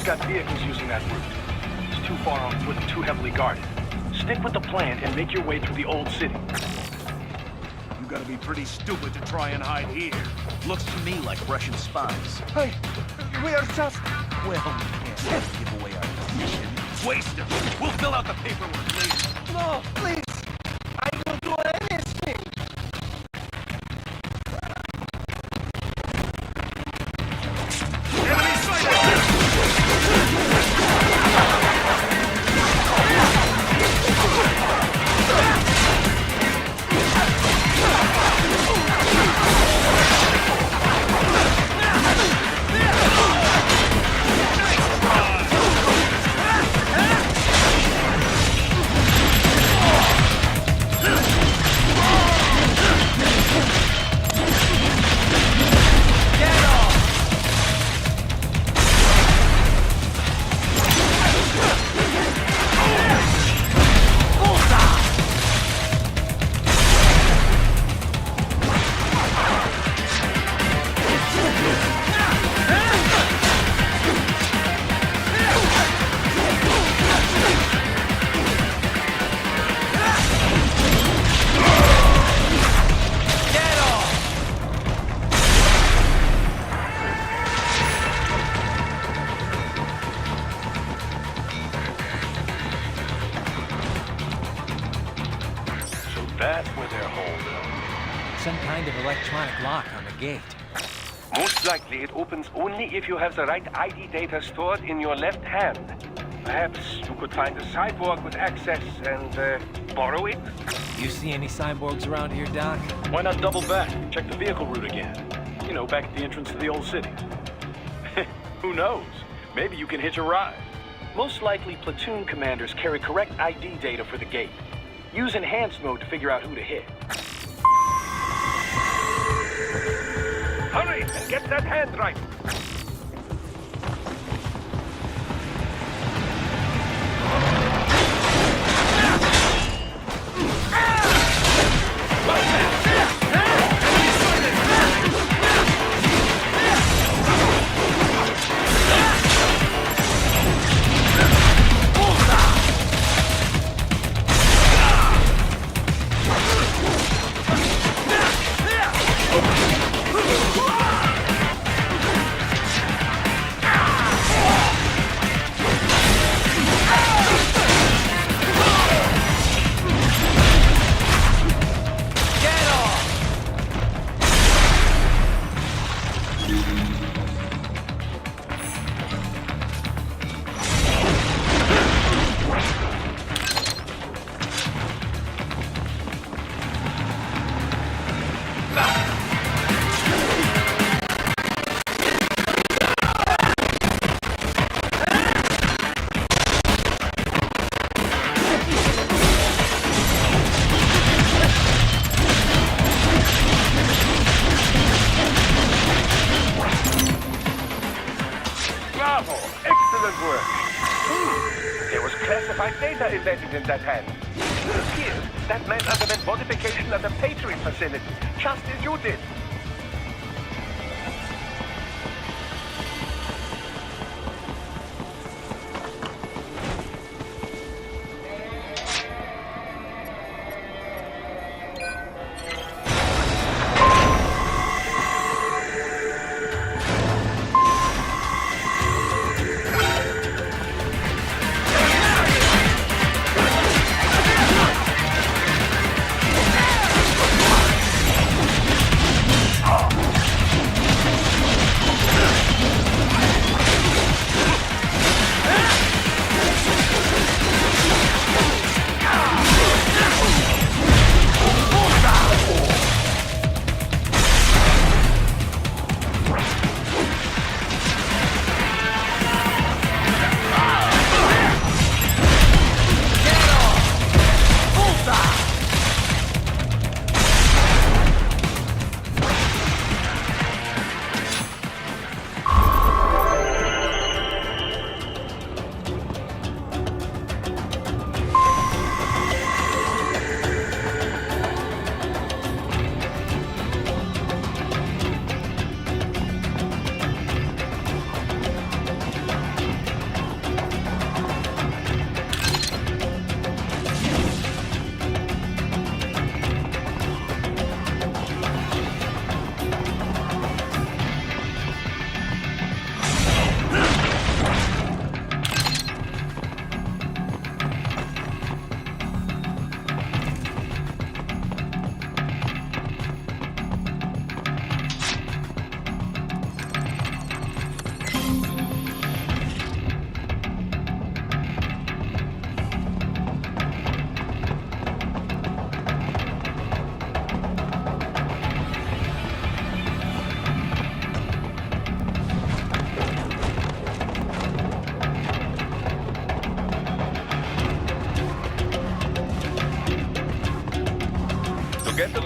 Got vehicles using that route. It's too far on foot and too heavily guarded. Stick with the plan and make your way through the old city. You gotta be pretty stupid to try and hide here. Looks to me like Russian spies. Hey, we are just... Well, we can't give away our position. Waste them. We'll fill out the paperwork later. No, please. I will do anything. Enemy sighted! That's where they're holed. Some kind of electronic lock on the gate. Most likely it opens only if you have the right ID data stored in your left hand. Perhaps you could find a cyborg with access and borrow it? You see any cyborgs around here, Doc? Why not double back? Check the vehicle route again. You know, back at the entrance to the old city. Who knows? Maybe you can hitch a ride. Most likely, platoon commanders carry correct ID data for the gate. Use enhanced mode to figure out who to hit. Hurry and get that hand right. Embedded in that hand. It appears that man underwent modification at the Patriots facility, just as you did.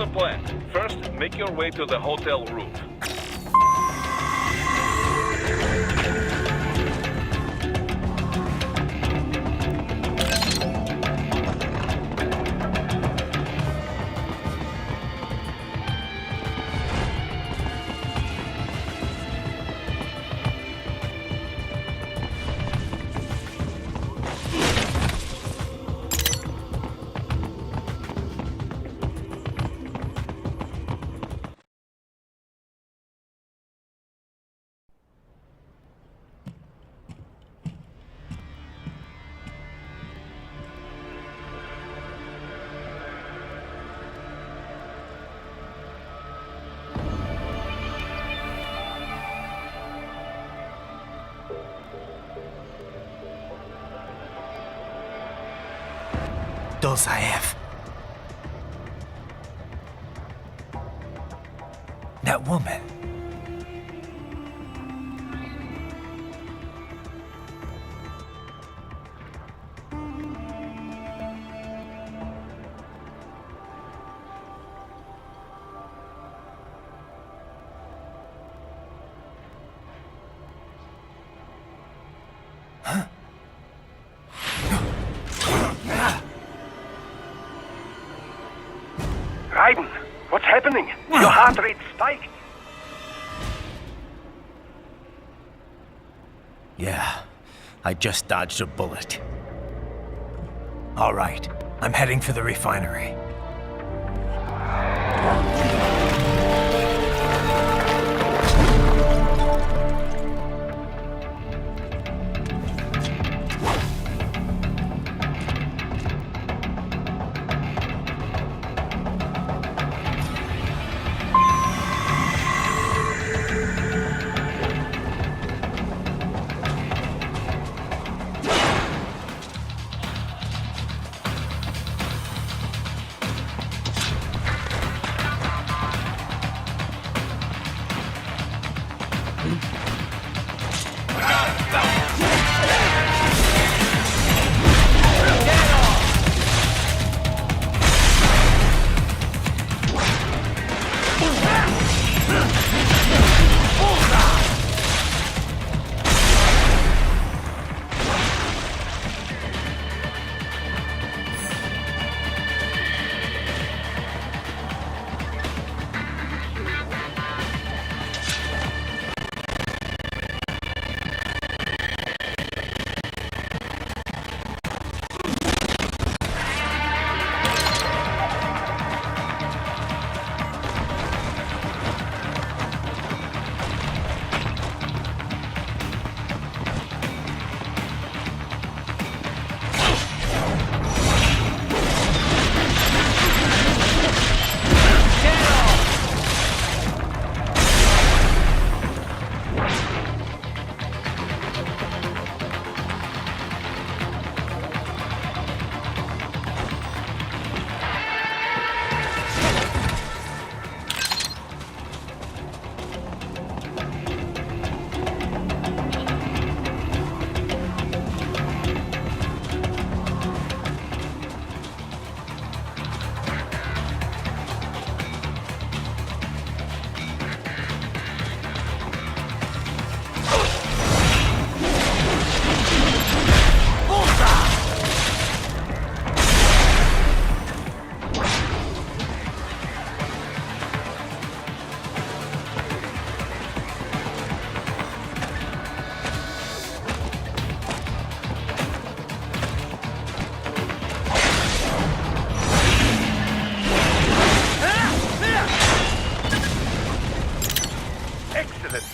the plan. First, make your way to the hotel roof. Dulzaev. That woman. Raiden, what's happening? Your heart rate spiked. Yeah, I just dodged a bullet. All right, I'm heading for the refinery.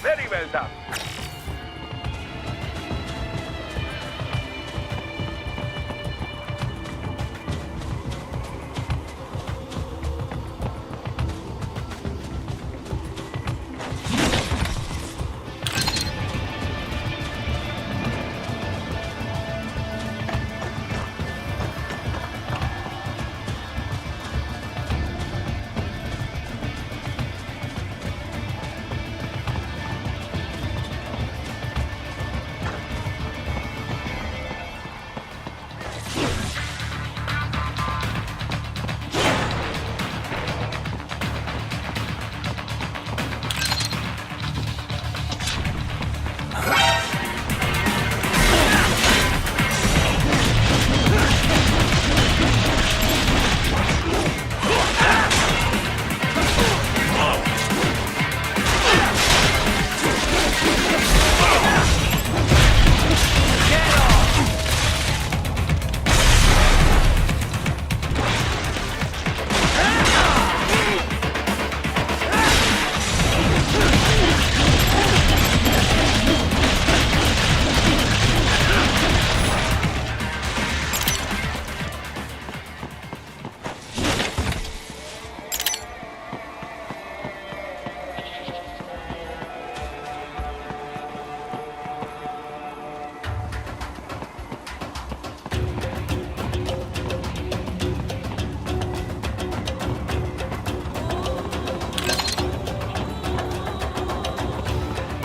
Very well done.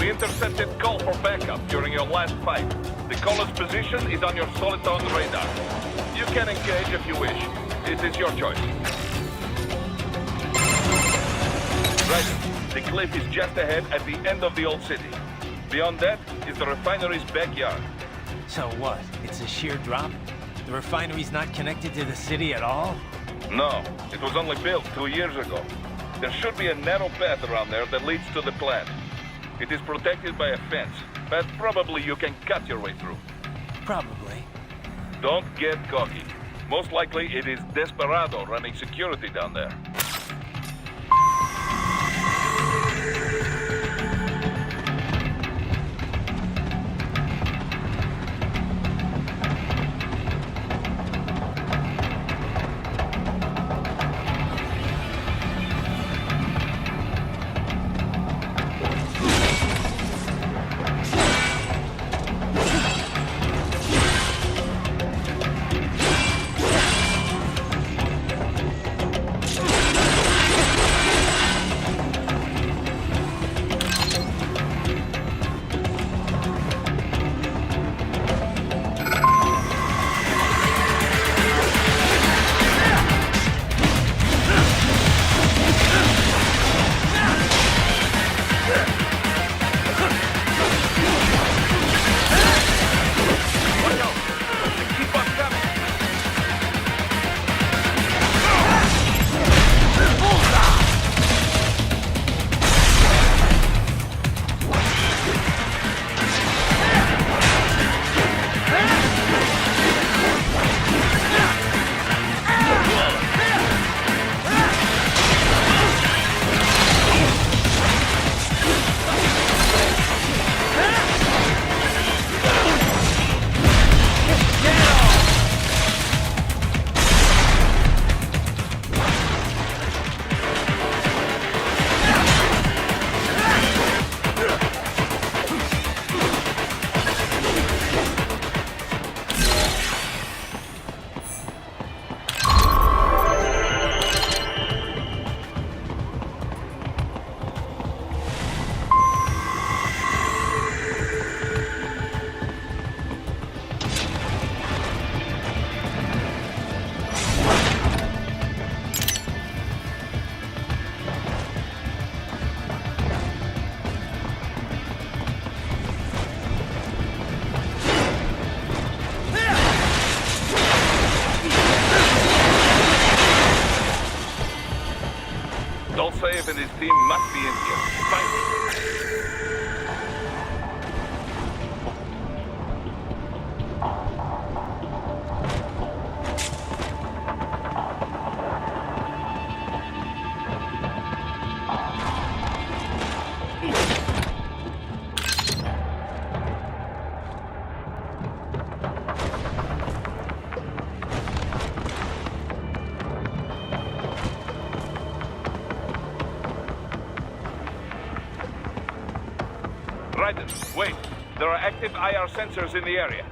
We intercepted call for backup during your last fight. The caller's position is on your Soliton radar. You can engage if you wish. It is your choice. Raiden, the cliff is just ahead at the end of the old city. Beyond that is the refinery's backyard. So what? It's a sheer drop? The refinery's not connected to the city at all? No, it was only built 2 years ago. There should be a narrow path around there that leads to the plant. It is protected by a fence, but probably you can cut your way through. Probably. Don't get cocky. Most likely it is Desperado running security down there. Dolcev and his team must be in here. Find me. Raiden, wait. There are active IR sensors in the area.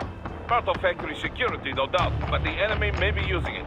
Part of factory security, no doubt, but the enemy may be using it.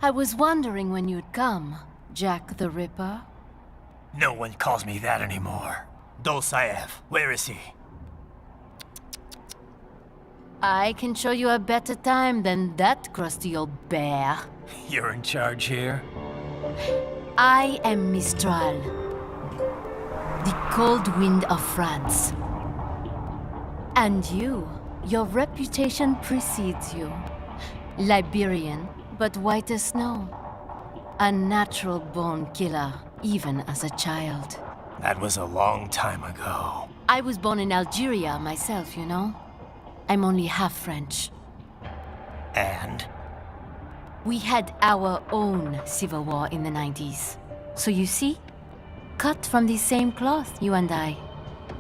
I was wondering when you'd come, Jack the Ripper. No one calls me that anymore. Dolsaev, where is he? I can show you a better time than that crusty old bear. You're in charge here? I am Mistral, the cold wind of France. And your reputation precedes you. Liberian, but white as snow. A natural-born killer, even as a child. That was a long time ago. I was born in Algeria myself, you know? I'm only half French. And? We had our own civil war in the 90s. So you see? Cut from the same cloth, you and I.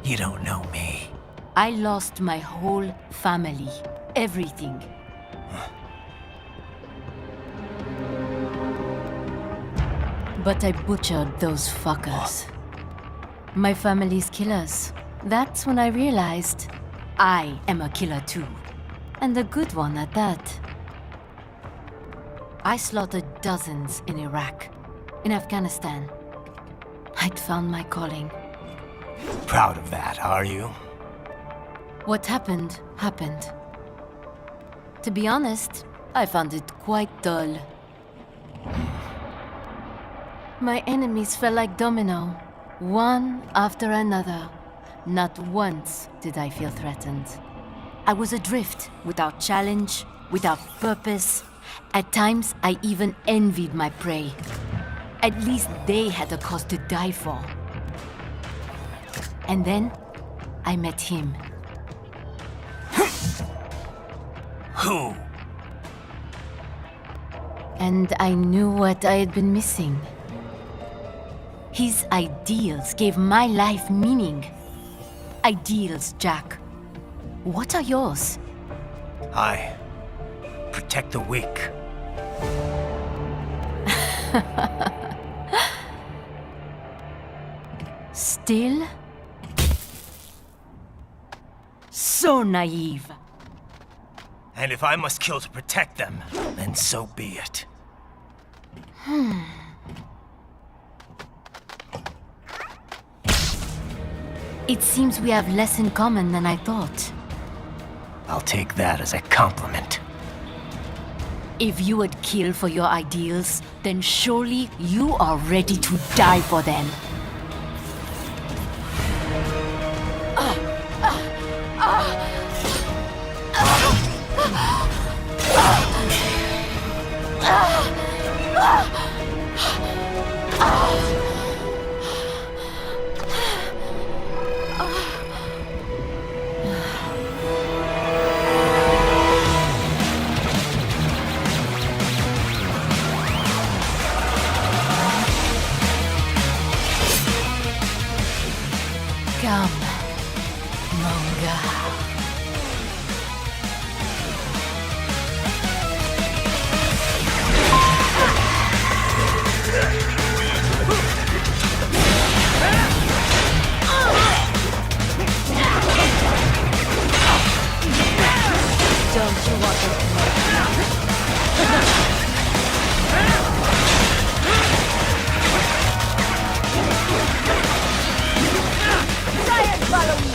You don't know me. I lost my whole family. Everything. But I butchered those fuckers. My family's killers. That's when I realized I am a killer too. And a good one at that. I slaughtered dozens in Iraq, in Afghanistan. I'd found my calling. Proud of that, are you? What happened, happened. To be honest, I found it quite dull. My enemies fell like domino, one after another. Not once did I feel threatened. I was adrift, without challenge, without purpose. At times, I even envied my prey. At least they had a cause to die for. And then, I met him. Who? And I knew what I had been missing. His ideals gave my life meaning. Ideals, Jack. What are yours? I protect the weak. Still? So naive. And if I must kill to protect them, then so be it. It seems we have less in common than I thought. I'll take that as a compliment. If you would kill for your ideals, then surely you are ready to die for them. Come, Monga. Don't you want to try and follow me?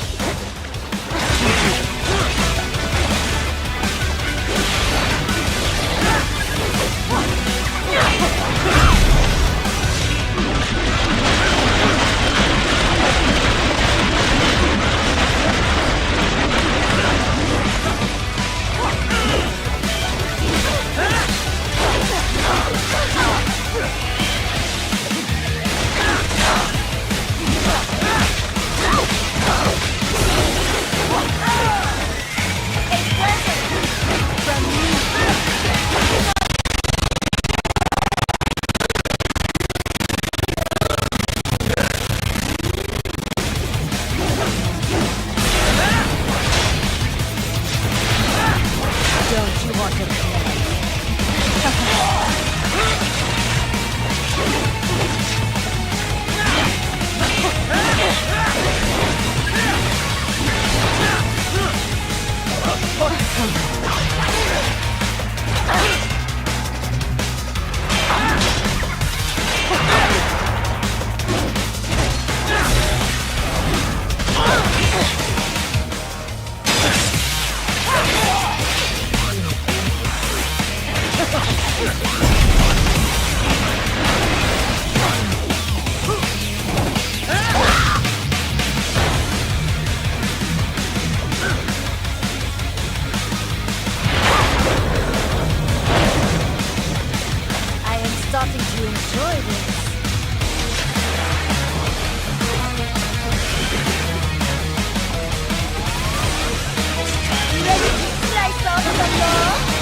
I am starting to enjoy this. Ready to slice off some more?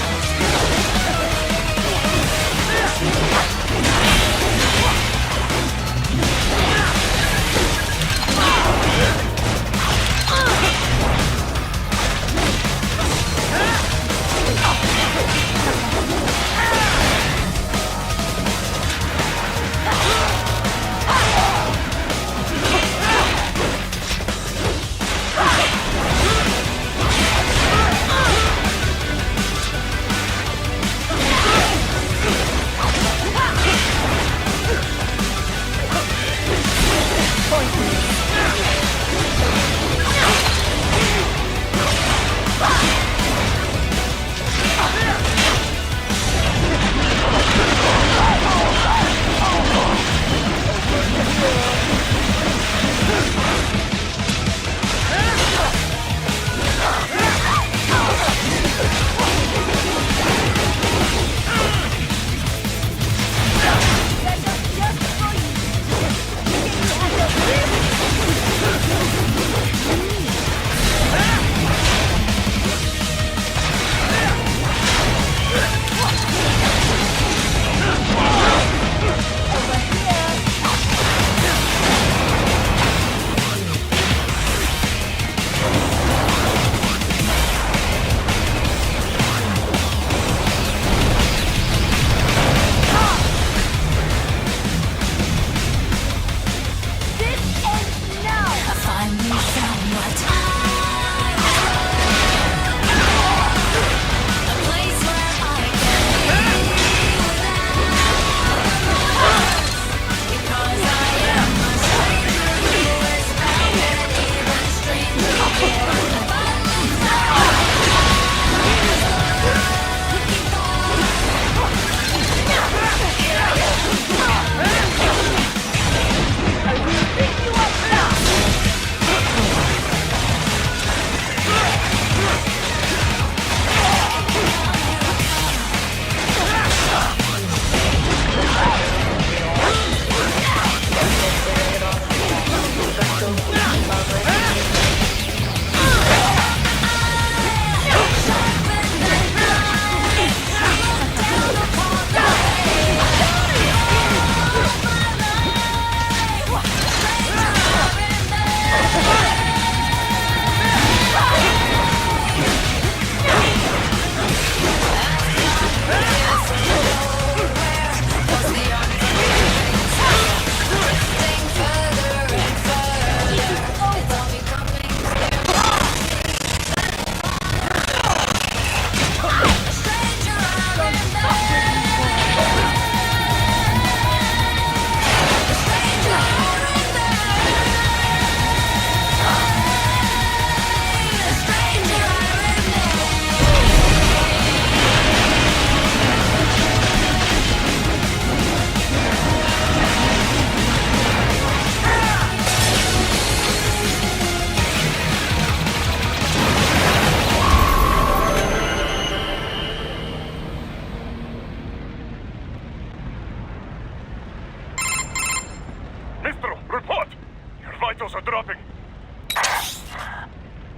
vitals are dropping.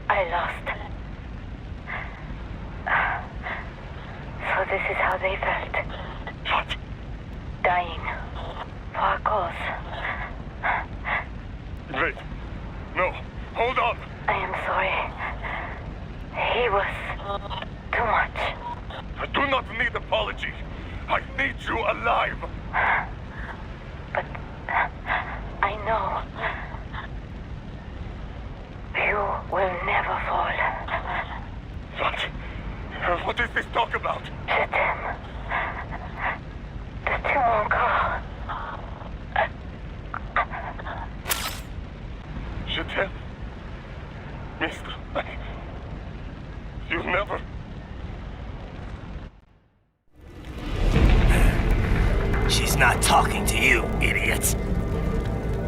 I lost. So this is how they felt. What? Dying. For a cause. Wait. No. Hold on. I am sorry. He was too much. I do not need apology. I need you alive. But I know you will never fall. What? What is this talk about? Je t'aime. De tout mon corps. Je t'aime. Mister, you never... She's not talking to you, idiot.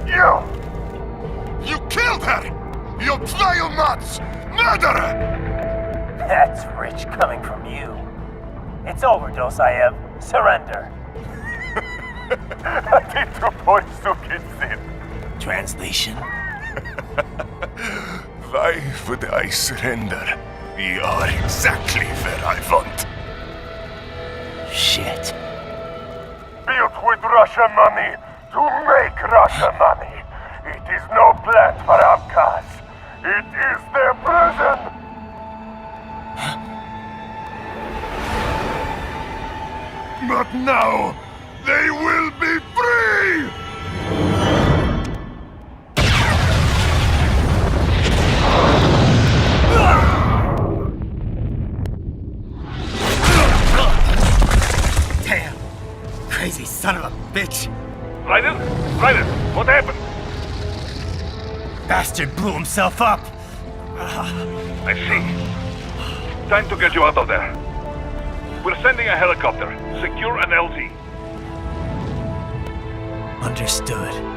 You killed her! You bionuts! Murderer! That's rich coming from you. It's overdose, I have. Surrender. Translation? Why would I surrender? You are exactly where I want. Shit. Built with Russian money to make Russian money. It is no plant for outcasts. It is their prison. But now, they will be free! Damn! Crazy son of a bitch! Raiden? Raiden, what happened? Bastard blew himself up! I see. Time to get you out of there. We're sending a helicopter. Secure an LZ. Understood.